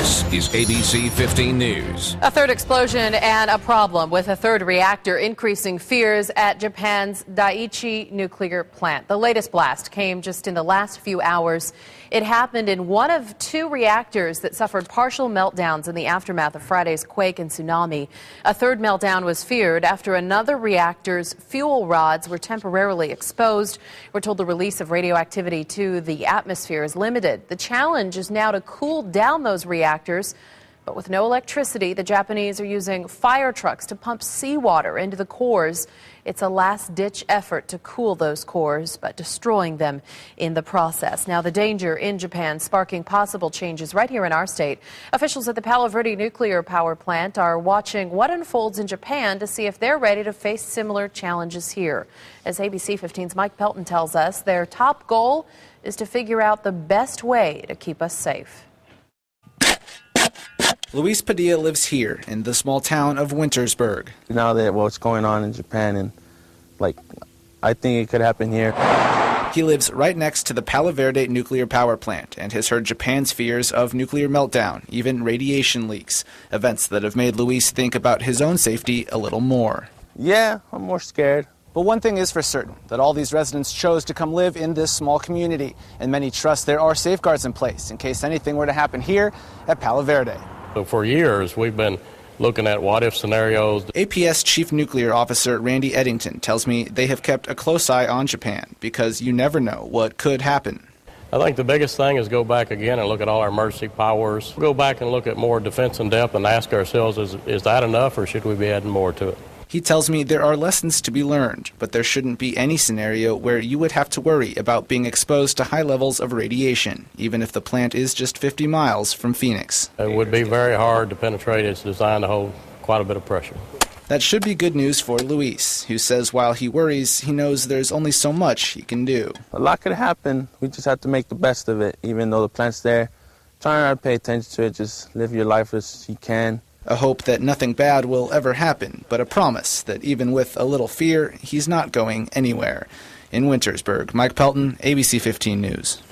This is ABC 15 News. A third explosion and a problem with a third reactor increasing fears at Japan's Daiichi nuclear plant. The latest blast came just in the last few hours. It happened in one of two reactors that suffered partial meltdowns in the aftermath of Friday's quake and tsunami. A third meltdown was feared after another reactor's fuel rods were temporarily exposed. We're told the release of radioactivity to the atmosphere is limited. The challenge is now to cool down those reactors. But with no electricity, the Japanese are using fire trucks to pump seawater into the cores. It's a last-ditch effort to cool those cores, but destroying them in the process. Now, the danger in Japan sparking possible changes right here in our state. Officials at the Palo Verde nuclear power plant are watching what unfolds in Japan to see if they're ready to face similar challenges here. As ABC 15's Mike Pelton tells us, their top goal is to figure out the best way to keep us safe. Luis Padilla lives here in the small town of Wintersburg. Now that what's going on in Japan, and I think it could happen here. He lives right next to the Palo Verde nuclear power plant and has heard Japan's fears of nuclear meltdown, even radiation leaks, events that have made Luis think about his own safety a little more. Yeah, I'm more scared. But one thing is for certain, that all these residents chose to come live in this small community, and many trust there are safeguards in place in case anything were to happen here at Palo Verde. So for years, we've been looking at what-if scenarios. APS Chief Nuclear Officer Randy Eddington tells me they have kept a close eye on Japan because you never know what could happen. I think the biggest thing is go back again and look at all our emergency powers. Go back and look at more defense in depth and ask ourselves, is that enough or should we be adding more to it? He tells me there are lessons to be learned, but there shouldn't be any scenario where you would have to worry about being exposed to high levels of radiation, even if the plant is just 50 miles from Phoenix. It would be very hard to penetrate. It's designed to hold quite a bit of pressure. That should be good news for Luis, who says while he worries, he knows there's only so much he can do. A lot could happen. We just have to make the best of it, even though the plant's there. Try not to pay attention to it. Just live your life as you can. A hope that nothing bad will ever happen, but a promise that even with a little fear, he's not going anywhere. In Wintersburg, Mike Pelton, ABC 15 News.